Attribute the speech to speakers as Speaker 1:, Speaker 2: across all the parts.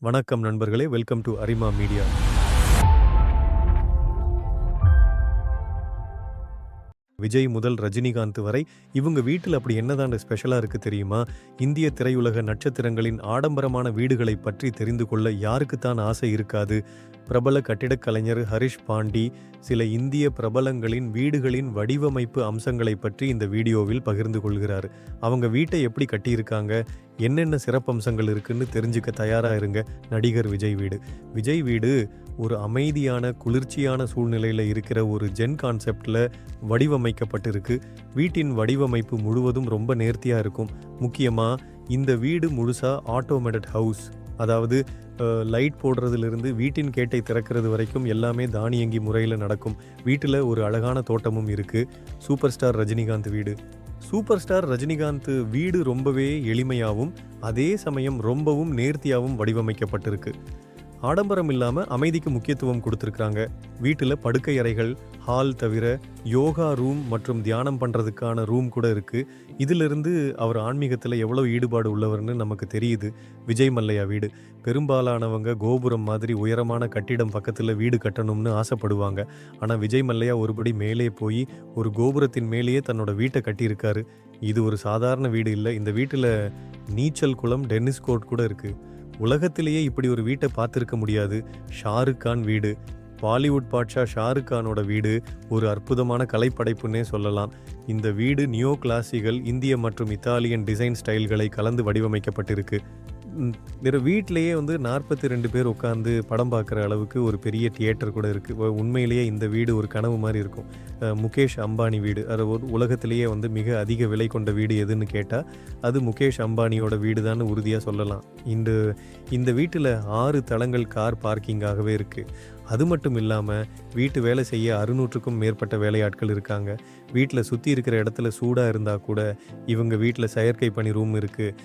Speaker 1: வணக்கம் நண்பர்களே, welcome to Arima media. Vijay முதல் ரஜினிகாந்த் வரை இவங்க வீட்டில் அப்படி என்னதான் ஸ்பெஷலாக இருக்குது தெரியுமா? இந்திய திரையுலக நட்சத்திரங்களின் ஆடம்பரமான வீடுகளை பற்றி தெரிந்து கொள்ள யாருக்குத்தான் ஆசை இருக்காது? பிரபல கட்டிடக் கலைஞர் ஹரிஷ் பாண்டி சில இந்திய பிரபலங்களின் வீடுகளின் வடிவமைப்பு அம்சங்களை பற்றி இந்த வீடியோவில் பகிர்ந்து கொள்கிறார். அவங்க வீட்டை எப்படி கட்டியிருக்காங்க, என்னென்ன சிறப்பம்சங்கள் இருக்குன்னு தெரிஞ்சுக்க தயாராக இருங்க. நடிகர் விஜய் வீடு. விஜய் வீடு ஒரு அமைதியான குளிர்ச்சியான சூழ்நிலையில் இருக்கிற ஒரு ஜென் கான்செப்டில் வடிவமைக்கப்பட்டிருக்கு. வீட்டின் வடிவமைப்பு முழுவதும் ரொம்ப நேர்த்தியாக இருக்கும். முக்கியமாக இந்த வீடு முழுசாக ஆட்டோமேட்டட் ஹவுஸ், அதாவது லைட் போடுறதுலேருந்து வீட்டின் கேட்டை திறக்கிறது வரைக்கும் எல்லாமே தானியங்கி முறையில் நடக்கும். வீட்டில் ஒரு அழகான தோட்டமும் இருக்குது. சூப்பர் ஸ்டார் ரஜினிகாந்த் வீடு. சூப்பர் ஸ்டார் ரஜினிகாந்த் வீடு ரொம்பவே எளிமையாகவும் அதே சமயம் ரொம்பவும் நேர்த்தியாகவும் வடிவமைக்கப்பட்டிருக்கு. ஆடம்பரம் இல்லாமல் அமைதிக்கு முக்கியத்துவம் கொடுத்துருக்காங்க. வீட்டில் படுக்கை அறைகள், ஹால் தவிர யோகா ரூம் மற்றும் தியானம் பண்ணுறதுக்கான ரூம் கூட இருக்குது. இதிலிருந்து அவர் ஆன்மீகத்தில் எவ்வளோ ஈடுபாடு உள்ளவர்னு நமக்கு தெரியுது. விஜய் மல்லையா வீடு. பெரும்பாலானவங்க கோபுரம் மாதிரி உயரமான கட்டிடம் பக்கத்தில் வீடு கட்டணும்னு ஆசைப்படுவாங்க. ஆனால் விஜய் மல்லையா ஒருபடி மேலே போய் ஒரு கோபுரத்தின் மேலேயே தன்னோட வீட்டை கட்டியிருக்காரு. இது ஒரு சாதாரண வீடு இல்லை. இந்த வீட்டில் நீச்சல் குளம், டென்னிஸ் கோர்ட் கூட இருக்குது. உலகத்திலேயே இப்படி ஒரு வீட்டை பார்த்துருக்க முடியாது. ஷாருக் கான் வீடு. பாலிவுட் பாட்ஷா ஷாருக் கானோட வீடு ஒரு அற்புதமான கலைப்படைப்புன்னே சொல்லலாம். இந்த வீடு நியோ கிளாசிக்கல், இந்திய மற்றும் இத்தாலியன் டிசைன் ஸ்டைல்களை கலந்து வடிவமைக்கப்பட்டிருக்கு. வீட்டிலையே 42 பேர் உட்காந்து படம் பார்க்குற அளவுக்கு ஒரு பெரிய தியேட்டர் கூட இருக்குது. உண்மையிலேயே இந்த வீடு ஒரு கனவு மாதிரி இருக்கும். முகேஷ் அம்பானி வீடு. அது உலகத்திலேயே மிக அதிக விலை கொண்ட வீடு எதுன்னு கேட்டால் அது முகேஷ் அம்பானியோட வீடு தான் உறுதியாக சொல்லலாம். இந்த வீட்டில் 6 தளங்கள் கார் பார்க்கிங்காகவே இருக்குது. அது மட்டும் இல்லாமல் வீட்டு வேலை செய்ய 600க்கும் மேற்பட்ட வேலையாட்கள் இருக்காங்க. வீட்டில் சுற்றி இருக்கிற இடத்துல சூடாக இருந்தால் கூட இவங்க வீட்டில் செயற்கை பனி ரூம் இருக்குது.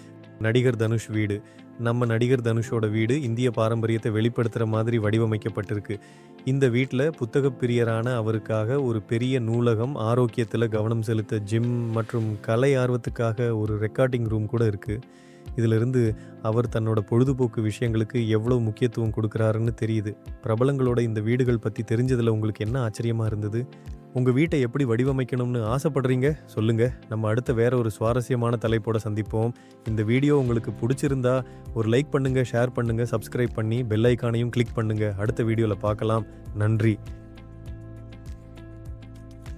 Speaker 1: நடிகர் தனுஷ் வீடு. நம்ம நடிகர் தனுஷோட வீடு இந்திய பாரம்பரியத்தை வெளிப்படுத்துகிற மாதிரி வடிவமைக்கப்பட்டிருக்கு. இந்த வீட்டில் புத்தக பிரியரான அவருக்காக ஒரு பெரிய நூலகம், ஆரோக்கியத்தில் கவனம் செலுத்த ஜிம் மற்றும் கலை ஆர்வத்துக்காக ஒரு ரெக்கார்டிங் ரூம் கூட இருக்குது. இதிலிருந்து அவர் தன்னோட பொழுதுபோக்கு விஷயங்களுக்கு எவ்வளோ முக்கியத்துவம் கொடுக்குறாருன்னு தெரியுது. பிரபலங்களோட இந்த வீடுகள் பற்றி தெரிஞ்சதில் உங்களுக்கு என்ன ஆச்சரியமாக இருந்தது? உங்கள் வீட்டை எப்படி வடிவமைக்கணும்னு ஆசைப்படுறீங்க சொல்லுங்கள். நம்ம அடுத்த வேற ஒரு சுவாரஸ்யமான தலைப்போட சந்திப்போம். இந்த வீடியோ உங்களுக்கு பிடிச்சிருந்தா ஒரு லைக் பண்ணுங்கள், ஷேர் பண்ணுங்கள், சப்ஸ்கிரைப் பண்ணி பெல் ஐக்கானையும் கிளிக் பண்ணுங்கள். அடுத்த வீடியோவில் பார்க்கலாம். நன்றி.